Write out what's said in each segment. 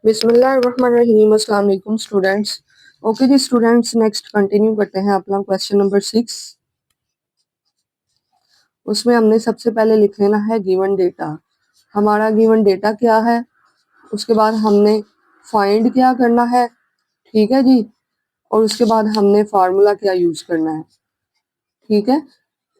बिस्मिल्लाहिर्रहमानिर्रहीम। अस्सलाम वालेकुम स्टूडेंट्स। ओके जी स्टूडेंट्स, नेक्स्ट कंटिन्यू करते हैं अपना क्वेश्चन नंबर 6। उसमें हमने सबसे पहले लिख लेना है गिवन डेटा। हमारा गिवन डेटा क्या है, उसके बाद हमने फाइंड क्या करना है, ठीक है जी, और उसके बाद हमने फार्मूला क्या यूज करना है, ठीक है।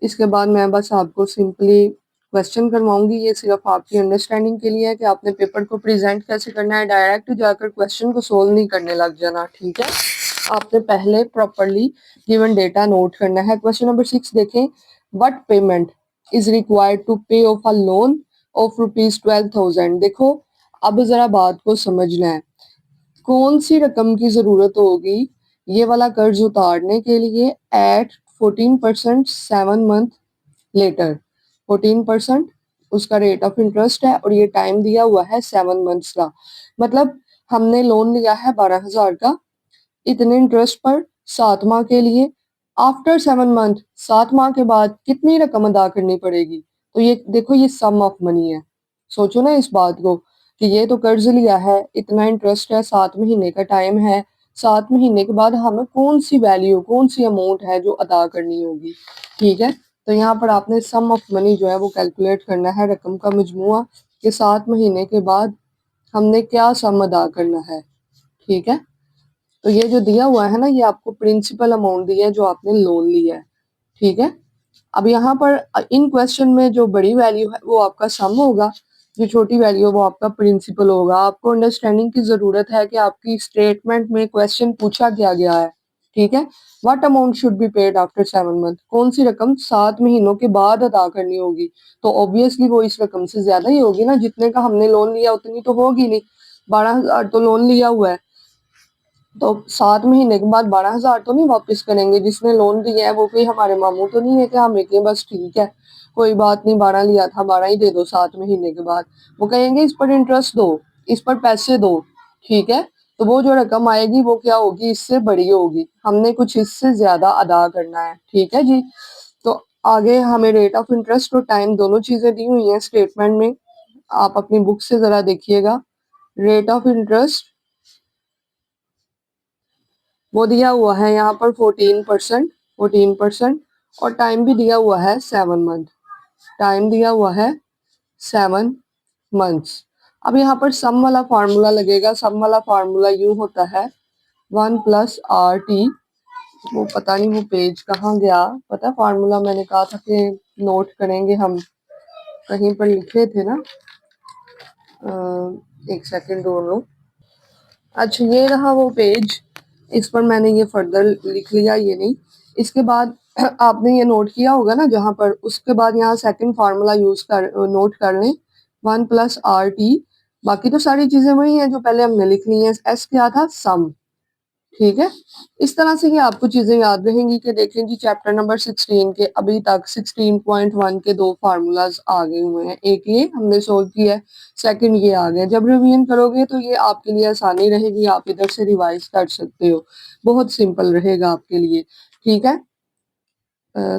इसके बाद मैं बस आपको सिंपली क्वेश्चन करवाऊंगी, ये सिर्फ आपकी अंडरस्टैंडिंग के लिए है कि आपने पेपर को प्रेजेंट कैसे करना है। डायरेक्ट जाकर क्वेश्चन को सोल्व नहीं करने लग जाना, ठीक है। आपने पहले प्रॉपरली गिवन डेटा नोट करना है। क्वेश्चन नंबर 6 देखें। What payment is required to pay off a loan of ₹12,000। देखो, अब जरा बात को समझना है, कौन सी रकम की जरूरत होगी ये वाला कर्ज उतारने के लिए एट 14% 7 मंथ लेटर। 14% उसका रेट ऑफ इंटरेस्ट है और ये टाइम दिया हुआ है 7 मंथ्स का। मतलब हमने लोन लिया है 12,000 का, इतने इंटरेस्ट पर 7 माह के लिए। आफ्टर 7 मंथ, 7 माह के बाद कितनी रकम अदा करनी पड़ेगी। तो ये देखो, ये सम ऑफ मनी है। सोचो ना इस बात को कि ये तो कर्ज लिया है, इतना इंटरेस्ट है, 7 महीने का टाइम है, 7 महीने के बाद हमें कौन सी वैल्यू, कौन सी अमाउंट है जो अदा करनी होगी, ठीक है। तो यहाँ पर आपने सम ऑफ मनी जो है वो कैलकुलेट करना है, रकम का मजमुआ, कि 7 महीने के बाद हमने क्या सम अदा करना है, ठीक है। तो ये जो दिया हुआ है ना, ये आपको प्रिंसिपल अमाउंट दिया है जो आपने लोन लिया है, ठीक है। अब यहाँ पर इन क्वेश्चन में जो बड़ी वैल्यू है वो आपका सम होगा, जो छोटी वैल्यू है वो आपका प्रिंसिपल होगा। आपको अंडरस्टैंडिंग की जरूरत है कि आपकी स्टेटमेंट में क्वेश्चन पूछा क्या गया है, ठीक है। What amount should be paid after 7 month, कौन सी रकम 7 महीनों के बाद अदा करनी होगी। तो ऑब्वियसली वो इस रकम से ज्यादा ही होगी ना, जितने का हमने लोन लिया उतनी तो होगी नहीं। 12,000 तो लोन लिया हुआ है, तो 7 महीने के बाद 12,000 तो नहीं वापस करेंगे। जिसने लोन दिया है वो कोई हमारे मामू तो नहीं है कि हम एक बस ठीक है कोई बात नहीं, 12 लिया था 12 ही दे दो 7 महीने के बाद। वो कहेंगे इस पर इंटरेस्ट दो, इस पर पैसे दो, ठीक है। तो वो जो रकम आएगी वो क्या होगी, इससे बड़ी होगी, हमने कुछ इससे ज्यादा अदा करना है, ठीक है जी। तो आगे हमें रेट ऑफ इंटरेस्ट और टाइम दोनों चीजें दी हुई हैं स्टेटमेंट में, आप अपनी बुक से जरा देखिएगा। रेट ऑफ इंटरेस्ट वो दिया हुआ है यहाँ पर 14%, और टाइम भी दिया हुआ है 7 मंथ, टाइम दिया हुआ है 7 मंथ्स। अब यहाँ पर सम वाला फार्मूला लगेगा। सम वाला फार्मूला यूं होता है 1+RT। वो पता नहीं वो पेज कहाँ गया, पता फार्मूला मैंने कहा था कि नोट करेंगे हम, कहीं पर लिखे थे ना। एक सेकंड ढूंढ लो। अच्छा ये रहा वो पेज, इस पर मैंने ये फर्दर लिख लिया, ये नहीं। इसके बाद आपने ये नोट किया होगा ना जहाँ पर, उसके बाद यहाँ सेकंड फार्मूला यूज कर नोट कर लें, 1+RT। बाकी तो सारी चीजें वही हैं जो पहले हमने लिख ली हैं। एस क्या था, सम, ठीक है। इस तरह से ये आपको चीजें याद रहेंगी कि देखें जी चैप्टर नंबर 16 के अभी तक 16.1 के 2 फार्मूलाज आ गए हुए हैं। एक ये हमने सोल्व किया है, सेकंड ये आ गया। जब रिवीजन करोगे तो ये आपके लिए आसानी रहेगी, आप इधर से रिवाइज कर सकते हो, बहुत सिंपल रहेगा आपके लिए, ठीक है।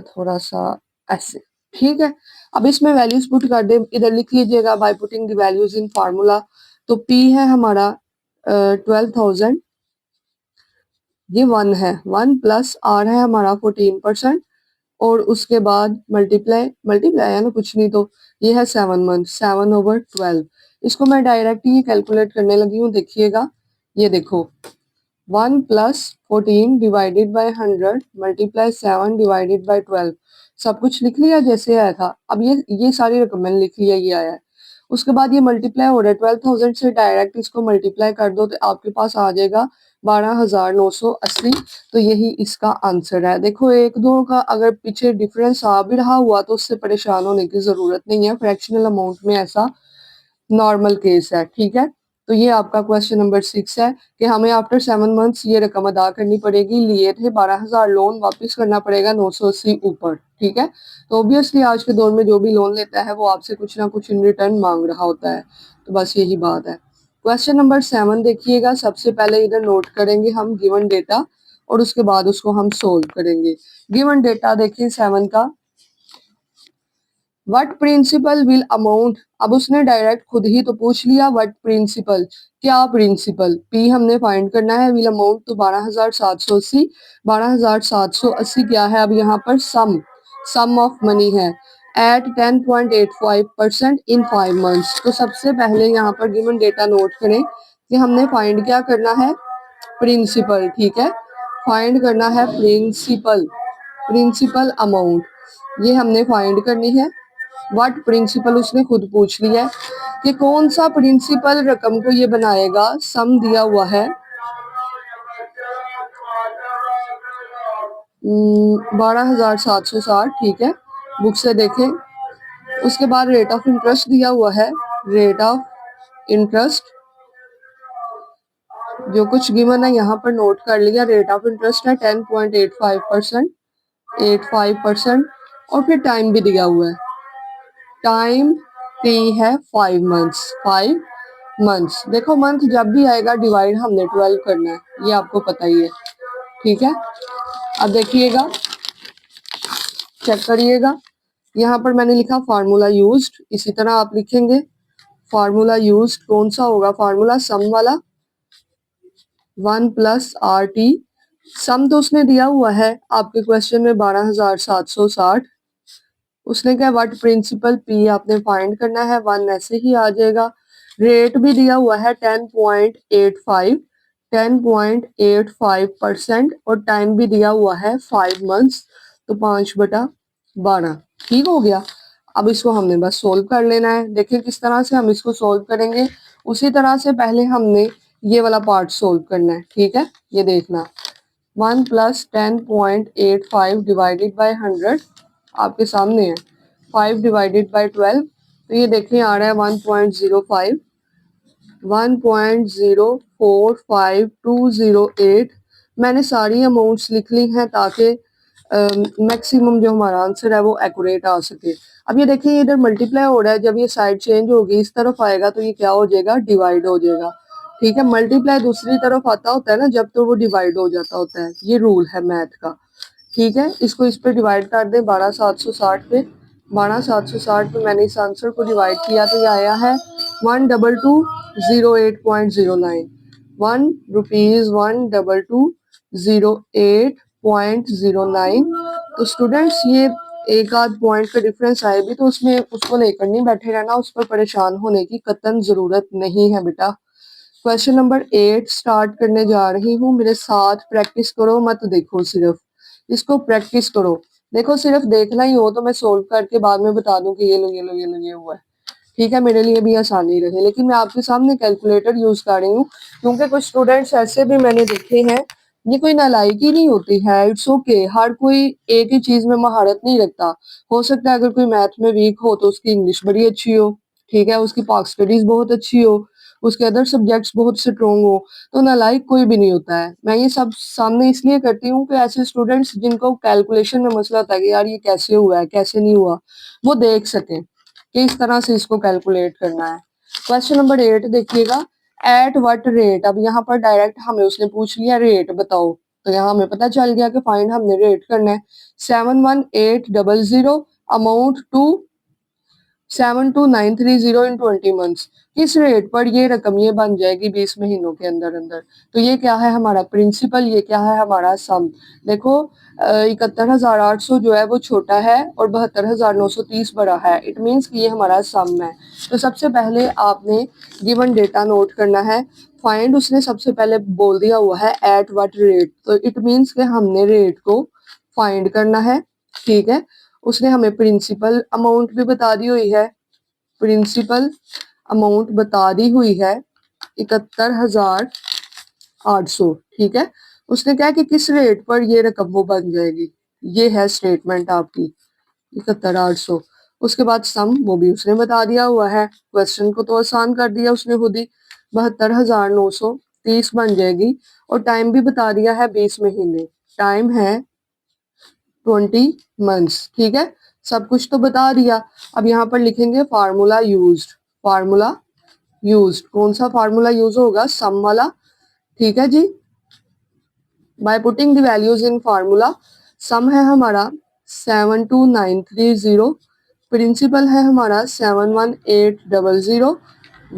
थोड़ा सा ऐसे, ठीक है। अब इसमें वैल्यूज पुट कर दे, इधर लिख लीजिएगा bye putting the values in formula. तो पी है हमारा 12,000, ये 1 है, 1+R है हमारा 14%, और उसके बाद मल्टीप्लाई, मल्टीप्लाई है ना, कुछ नहीं, तो ये है 7 मंथ, 7/12। इसको मैं डायरेक्ट ही कैलकुलेट करने लगी हूँ, देखिएगा। ये देखो 1+14 divided by 100 multiply 7 divided by 12, सब कुछ लिख लिया जैसे आया था। अब ये सारी रकम मैंने लिख लिया, ये आया है। उसके बाद ये मल्टीप्लाई हो रहा है 12,000 से, डायरेक्ट इसको मल्टीप्लाई कर दो तो आपके पास आ जाएगा 12,980। तो यही इसका आंसर है। देखो एक दो का अगर पीछे डिफरेंस आ भी रहा हुआ तो उससे परेशान होने की जरूरत नहीं है, फ्रैक्शनल अमाउंट में ऐसा नॉर्मल केस है, ठीक है। तो ये आपका क्वेश्चन नंबर 6 है कि हमें आफ्टर 7 मंथ्स ये रकम अदा करनी पड़ेगी। लिए थे 12,000 लोन, वापस करना पड़ेगा 980 ऊपर, ठीक है। तो ऑब्वियसली आज के दौर में जो भी लोन लेता है वो आपसे कुछ ना कुछ इन रिटर्न मांग रहा होता है, तो बस यही बात है। क्वेश्चन नंबर 7 देखिएगा। सबसे पहले इधर नोट करेंगे हम गिवन डेटा और उसके बाद उसको हम सोल्व करेंगे। गिवन डेटा देखिए 7 का, व्हाट प्रिंसिपल विल अमाउंट, अब उसने डायरेक्ट खुद ही तो पूछ लिया व्हाट प्रिंसिपल, क्या प्रिंसिपल, पी हमने फाइंड करना है, विल अमाउंट तो 12,780, 12,780 क्या है, अब यहाँ पर सम ऑफ मनी है एट 10.85% इन 5 मंथ्स। तो सबसे पहले यहाँ पर गिवन डेटा नोट करें कि हमने फाइंड क्या करना है, प्रिंसिपल, ठीक है, फाइंड करना है प्रिंसिपल, प्रिंसिपल अमाउंट ये हमने फाइंड करनी है। व्हाट प्रिंसिपल उसने खुद पूछ लिया है कि कौन सा प्रिंसिपल रकम को ये बनाएगा, सम दिया हुआ है 12,760, ठीक है, बुक से देखें। उसके बाद रेट ऑफ इंटरेस्ट दिया हुआ है, रेट ऑफ इंटरेस्ट जो कुछ गिवन है यहाँ पर नोट कर लिया, रेट ऑफ इंटरेस्ट है 10.85%, 85%, और फिर टाइम भी दिया हुआ है, टाइम टी है 5 मंथ्स, 5 मंथ्स। देखो मंथ जब भी आएगा डिवाइड हमने 12 करना है, ये आपको पता ही है, ठीक है। अब देखिएगा, चेक करिएगा, यहाँ पर मैंने लिखा फार्मूला यूज्ड, इसी तरह आप लिखेंगे फार्मूला यूज्ड कौन सा होगा, फार्मूला सम वाला 1 प्लस आर टी, सम तो उसने दिया हुआ है आपके क्वेश्चन में 12,760, उसने क्या व्हाट प्रिंसिपल पी आपने फाइंड करना है, 1 ऐसे ही आ जाएगा, रेट भी दिया हुआ है 10.85, 10.85% और टाइम भी दिया हुआ है 5 मंथ्स, तो 5/12, ठीक हो गया। अब इसको हमने बस सोल्व कर लेना है, देखिए किस तरह से हम इसको सोल्व करेंगे, उसी तरह से पहले हमने ये वाला पार्ट सोल्व करना है, ठीक है, ये देखना 1 प्लस 10.85 डिवाइडेड बाई 100 आपके सामने है, 5 डिवाइडेड बाई 12, तो ये देखिए आ रहा है 1.05, 1.045208। मैंने सारी अमाउंट्स लिख ली हैं ताकि मैक्सिमम जो हमारा आंसर है वो एक्यूरेट आ सके। अब ये देखिए इधर मल्टीप्लाई हो रहा है, जब ये साइड चेंज होगी इस तरफ आएगा तो ये क्या हो जाएगा, डिवाइड हो जाएगा, ठीक है। मल्टीप्लाई दूसरी तरफ आता होता है ना जब, तो वो डिवाइड हो जाता होता है, ये रूल है मैथ का, ठीक है। इसको इस पे डिवाइड कर दें 12,760 पे, 12,760 पे मैंने इस आंसर को डिवाइड किया तो ये आया है 12208.09, 1 रुपीज 12208.09। तो स्टूडेंट्स ये एक आध पॉइंट का डिफरेंस आए भी तो उसमें उसको लेकर नहीं बैठे रहना, उस पर परेशान होने की कतई जरूरत नहीं है बेटा। क्वेश्चन नंबर 8 स्टार्ट करने जा रही हूँ, मेरे साथ प्रैक्टिस करो, मत देखो सिर्फ, इसको प्रैक्टिस करो। देखो सिर्फ देखना ही हो तो मैं सोल्व करके बाद में बता दूं कि ये लो ये लो ये लो ये हुआ है, ठीक है, मेरे लिए भी आसानी रहे, लेकिन मैं आपके सामने कैलकुलेटर यूज कर रही हूँ क्योंकि कुछ स्टूडेंट्स ऐसे भी मैंने देखे हैं, ये कोई नालायकी नहीं होती है, इट्स ओके, हर कोई एक ही चीज में महारत नहीं रखता, हो सकता है अगर कोई मैथ में वीक हो तो उसकी इंग्लिश बड़ी अच्छी हो, ठीक है, उसकी पाक स्टडीज बहुत अच्छी हो, उसके अदर सब्जेक्ट्स बहुत स्ट्रोंग हो, तो नालायक कोई भी नहीं होता है। मैं ये सब सामने इसलिए करती हूँ कि ऐसे स्टूडेंट्स जिनको कैलकुलेशन में मसला होता है कि यार ये कैसे हुआ है कैसे नहीं हुआ, वो देख सकें कि इस तरह से इसको कैलकुलेट करना है। क्वेश्चन नंबर 8 देखिएगा, एट व्हाट रेट, अब यहाँ पर डायरेक्ट हमें उसने पूछ लिया रेट बताओ, तो यहाँ हमें पता चल गया कि फाइंड हमने रेट करना है, 71800 अमाउंट टू 72930 इन 20 मंथ्स, किस रेट पर ये रकम ये बन जाएगी 20 महीनों के अंदर अंदर, तो ये क्या है हमारा प्रिंसिपल, ये क्या है हमारा सम। देखो 71,800 जो है वो छोटा है और 72,930 बड़ा है, इट मीन्स कि ये हमारा सम है। तो सबसे पहले आपने गिवन डेटा नोट करना है, फाइंड उसने सबसे पहले बोल दिया हुआ है एट व्हाट रेट, तो इट मीन्स कि हमने रेट को फाइंड करना है, ठीक है। उसने हमें प्रिंसिपल अमाउंट भी बता दी हुई है, प्रिंसिपल अमाउंट बता दी हुई है 71,800, ठीक है। उसने कहा कि किस रेट पर ये रकम वो बन जाएगी, ये है स्टेटमेंट आपकी 71,800। उसके बाद सम वो भी उसने बता दिया हुआ है, क्वेश्चन को तो आसान कर दिया उसने खुद ही, 72,930 बन जाएगी, और टाइम भी बता दिया है 20 महीने, टाइम है 20 मंथ्स, ठीक है, सब कुछ तो बता दिया। अब यहाँ पर लिखेंगे फार्मूला यूज्ड, फार्मूला यूज्ड कौन सा फार्मूला यूज होगा, सम वाला, ठीक है जी। By putting the values in formula, sum है हमारा 72930 प्रिंसिपल है हमारा 71800,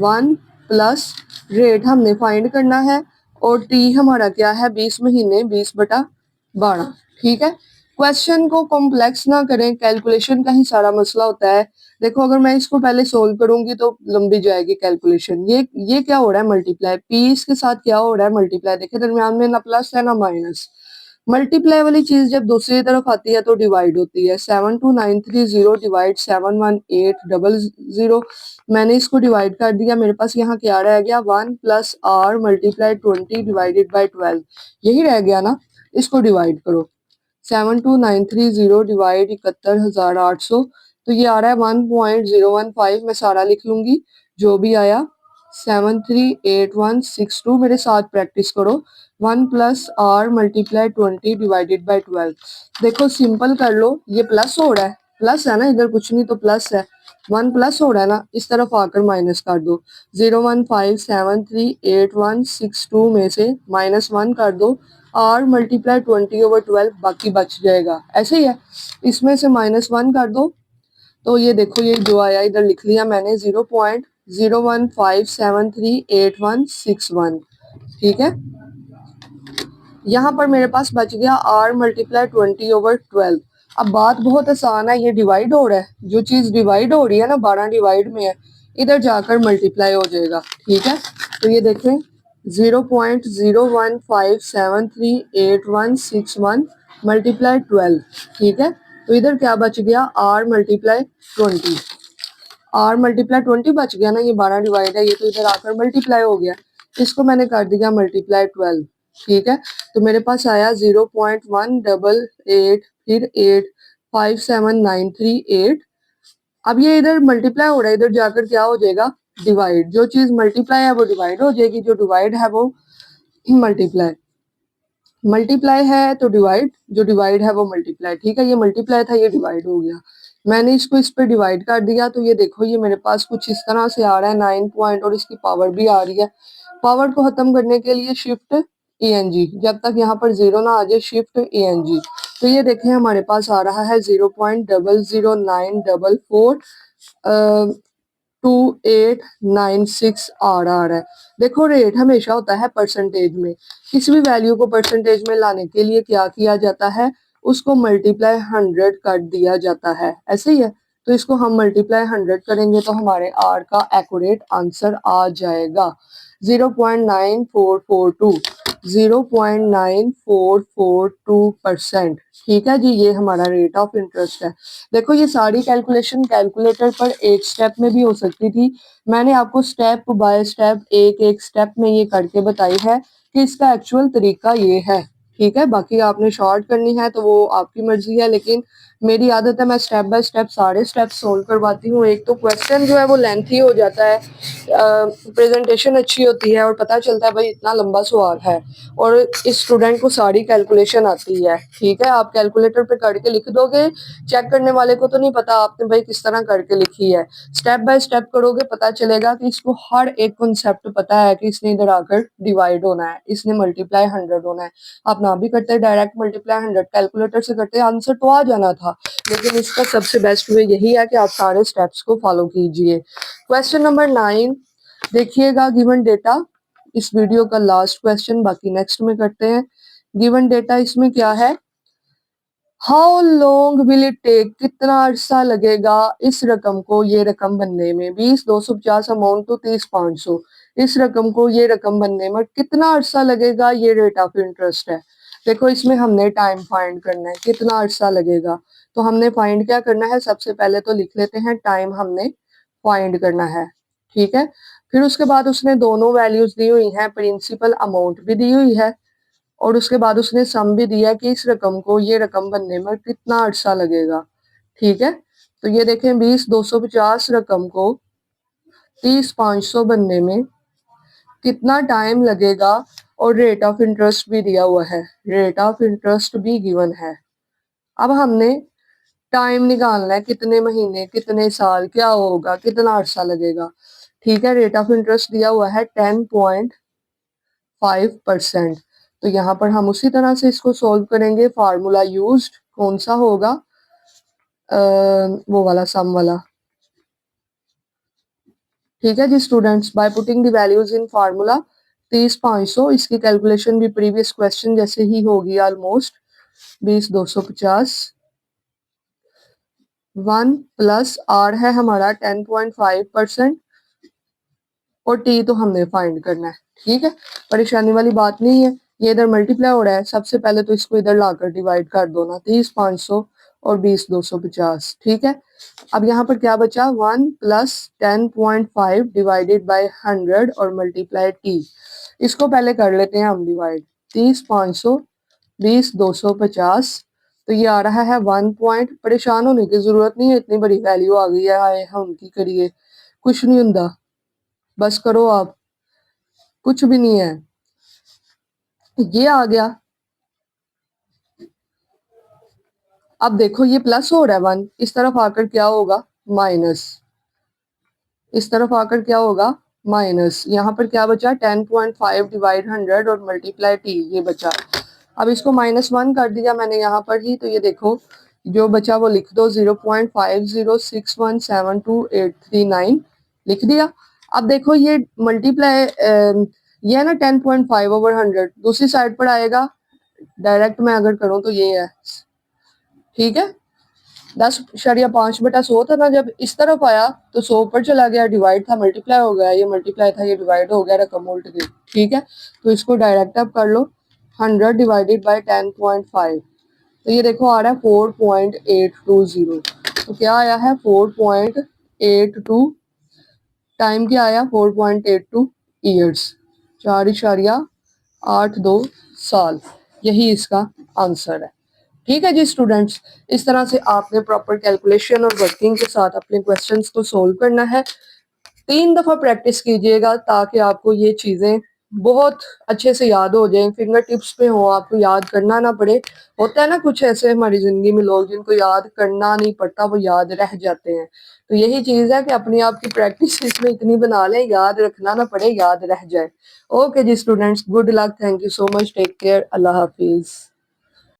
1 प्लस रेट हमने फाइंड करना है और टी हमारा क्या है 20 महीने 20/12। ठीक है, क्वेश्चन को कॉम्प्लेक्स ना करें, कैलकुलेशन का ही सारा मसला होता है। देखो अगर मैं इसको पहले सोल्व करूंगी तो लंबी जाएगी कैलकुलेशन। ये क्या हो रहा है मल्टीप्लाई, पी इसके साथ क्या हो रहा है मल्टीप्लाई। देखिए दरमियान में ना प्लस है ना माइनस। मल्टीप्लाई वाली चीज जब दूसरी तरफ आती है तो डिवाइड होती है। 72930 डिवाइड 71800। मैंने इसको डिवाइड कर दिया, मेरे पास यहाँ क्या रह गया 1 plus R multiply 20 divided by 12, यही रह गया ना। इसको डिवाइड करो, 72930 डिवाइड 71,800, तो ये आ रहा है 1.015। मैं सारा लिख लूंगी जो भी आया। 738162, मेरे साथ प्रैक्टिस करो। 1 plus R multiply 20 divided by 12। देखो सिंपल कर लो, ये प्लस हो रहा है, प्लस है ना, इधर कुछ नहीं तो प्लस है। 1 प्लस हो रहा है ना, इस तरफ आकर माइनस कर दो। 015738162 में से -1 कर दो, आर मल्टीप्लाई 20/12 बाकी बच जाएगा। ऐसे ही है, इसमें से -1 कर दो तो ये देखो ये जो आया इधर लिख लिया मैंने 0.015738161। ठीक है, यहाँ पर मेरे पास बच गया r मल्टीप्लाई 20/12। अब बात बहुत आसान है, ये डिवाइड हो रहा है, जो चीज डिवाइड हो रही है ना 12 डिवाइड में है, इधर जाकर मल्टीप्लाई हो जाएगा। ठीक है, तो ये देखें 0.015738161 मल्टीप्लाई 12। ठीक है, तो इधर क्या बच गया r मल्टीप्लाई 20। r मल्टीप्लाई 20 बच गया ना, ये 12 डिवाइड है, ये तो इधर आकर मल्टीप्लाई हो गया। इसको मैंने कर दिया मल्टीप्लाई 12। ठीक है, तो मेरे पास आया 0.188 फिर 85793 अब ये इधर मल्टीप्लाई हो रहा है, इधर जाकर क्या हो जाएगा डिवाइड। जो चीज मल्टीप्लाई है वो डिवाइड हो जाएगी, जो डिवाइड है वो मल्टीप्लाई। मल्टीप्लाई है तो डिवाइड, जो डिवाइड है वो मल्टीप्लाई। ठीक है, ये मल्टीप्लाई था, ये डिवाइड हो गया। मैंने इसको इस पे डिवाइड कर दिया तो ये देखो ये मेरे पास कुछ इस तरह से आ रहा है 9 पॉइंट, और इसकी पावर भी आ रही है। पावर को खत्म करने के लिए शिफ्ट ENG, जब तक यहाँ पर जीरो ना आ जाए शिफ्ट ENG। तो ये देखें हमारे पास आ रहा है 0.00944 2896 आर है। देखो रेट हमेशा होता है परसेंटेज में, किसी भी वैल्यू को परसेंटेज में लाने के लिए क्या किया जाता है, उसको मल्टीप्लाई 100 कर दिया जाता है। ऐसे ही है, तो इसको हम मल्टीप्लाई 100 करेंगे तो हमारे आर का एक्यूरेट आंसर आ जाएगा 0.9442, 0.9442%। ठीक है जी, ये हमारा रेट ऑफ इंटरेस्ट है। देखो ये सारी कैलकुलेशन कैलकुलेटर पर एक स्टेप में भी हो सकती थी, मैंने आपको स्टेप बाय स्टेप एक एक स्टेप में ये करके बताई है कि इसका एक्चुअल तरीका ये है। ठीक है, बाकी आपने शॉर्ट करनी है तो वो आपकी मर्जी है, लेकिन मेरी आदत है मैं स्टेप बाय स्टेप सारे स्टेप सोल्व करवाती हूँ। एक तो क्वेश्चन जो है वो लेंथी हो जाता है, प्रेजेंटेशन अच्छी होती है और पता चलता है भाई इतना लंबा सवाल है, और इस स्टूडेंट को सारी कैलकुलेशन आती है। ठीक है, आप कैलकुलेटर पे करके लिख दोगे, चेक करने वाले को तो नहीं पता आपने भाई किस तरह करके लिखी है। स्टेप बाय स्टेप करोगे पता चलेगा कि इसको हर एक कॉन्सेप्ट पता है कि इसने इधर आकर डिवाइड होना है, इसने मल्टीप्लाई 100 होना है। आप ना भी करते डायरेक्ट मल्टीप्लाई 100 कैलकुलेटर से करते आंसर तो आ जाना था, लेकिन इसका सबसे बेस्ट वे यही है कि आप सारे स्टेप्स को फॉलो कीजिए। क्वेश्चन नंबर 9 देखिएगा, गिवन डेटा, इस वीडियो का लास्ट क्वेश्चन, बाकी नेक्स्ट में करते हैं। गिवन डेटा इसमें क्या है, how long will it take, कितना अरसा लगेगा इस रकम को ये रकम बनने में। 20,250 अमाउंट टू 30,500, इस रकम को ये रकम बनने में कितना अरसा लगेगा, ये रेट ऑफ इंटरेस्ट है। देखो इसमें हमने टाइम फाइंड करना है, कितना अरसा लगेगा। तो हमने फाइंड क्या करना है, सबसे पहले तो लिख लेते हैं टाइम हमने फाइंड करना है। ठीक है, फिर उसके बाद उसने दोनों वैल्यूज दी हुई हैं, प्रिंसिपल अमाउंट भी दी हुई है, और उसके बाद उसने सम भी दिया कि इस रकम को ये रकम बनने में कितना अरसा लगेगा। ठीक है, तो ये देखें 20,250 रकम को 30,500 बनने में कितना टाइम लगेगा, और रेट ऑफ इंटरेस्ट भी दिया हुआ है, रेट ऑफ इंटरेस्ट भी गिवन है। अब हमने टाइम निकालना है, कितने महीने कितने साल क्या होगा, कितना अरसा लगेगा। ठीक है, रेट ऑफ इंटरेस्ट दिया हुआ है 10.5%। तो यहाँ पर हम उसी तरह से इसको सॉल्व करेंगे। फार्मूला यूज्ड कौन सा होगा, वो वाला सम वाला। ठीक है जी students, by putting the values in formula 30 500, इसकी कैलकुलेशन भी प्रीवियस क्वेश्चन जैसे ही होगी ऑलमोस्ट। 20 250, 1 प्लस आर है हमारा 10.5% और टी तो हमने फाइंड करना है। ठीक है, परेशानी वाली बात नहीं है, ये इधर मल्टीप्लाई हो रहा है, सबसे पहले तो इसको इधर लाकर डिवाइड कर दो ना, 30 500 और 20 250। ठीक है, अब यहाँ पर क्या बचा, 1 प्लस 10.5 डिवाइडेड बाय 100 और मल्टीप्लाई टी। इसको पहले कर लेते हैं हम डिवाइड, 30 500 20 250, तो ये आ रहा है 1 पॉइंट। परेशान होने की जरूरत नहीं है, इतनी बड़ी वैल्यू आ गई है, आए हम की करिए, कुछ नहीं होता, बस करो आप, कुछ भी नहीं है, ये आ गया। अब देखो ये प्लस हो रहा है 1, इस तरफ आकर क्या होगा, माइनस, इस तरफ आकर क्या होगा, माइनस। यहाँ पर क्या बचा, 10.5 डिवाइड 100 और मल्टीप्लाई टी, ये बचा। अब इसको -1 कर दिया मैंने यहाँ पर ही, तो ये देखो जो बचा वो लिख दो, 0.50617289 लिख दिया। अब देखो ये मल्टीप्लाई, ये है ना 10.5 ओवर 100, दूसरी साइड पर आएगा, डायरेक्ट मैं अगर करूँ तो ये है। ठीक है, 10.5/100 था ना, जब इस तरफ आया तो 100 ऊपर चला गया, डिवाइड था मल्टीप्लाई हो गया, ये मल्टीप्लाई था ये डिवाइड हो गया, रकम उल्ट गई। ठीक है, तो इसको डायरेक्ट अब कर लो, 100 डिवाइडेड बाय 10.5, तो ये देखो आ रहा है 4.820। तो क्या आया है 4.82, टाइम क्या आया 4.82 ईयर्स, 4.82 साल, यही इसका आंसर है। ठीक है जी स्टूडेंट्स, इस तरह से आपने प्रॉपर कैलकुलेशन और वर्किंग के साथ अपने क्वेश्चंस को सोल्व करना है। 3 दफा प्रैक्टिस कीजिएगा ताकि आपको ये चीजें बहुत अच्छे से याद हो जाएं, फिंगर टिप्स पे हो, आपको याद करना ना पड़े। होता है ना कुछ ऐसे हमारी जिंदगी में लोग जिनको याद करना नहीं पड़ता, वो याद रह जाते हैं। तो यही चीज है कि अपने आप की प्रैक्टिस इसमें इतनी बना लें, याद रखना ना पड़े, याद रह जाए। ओके जी students, good luck, thank you so much, take care, अल्लाह हाफिज।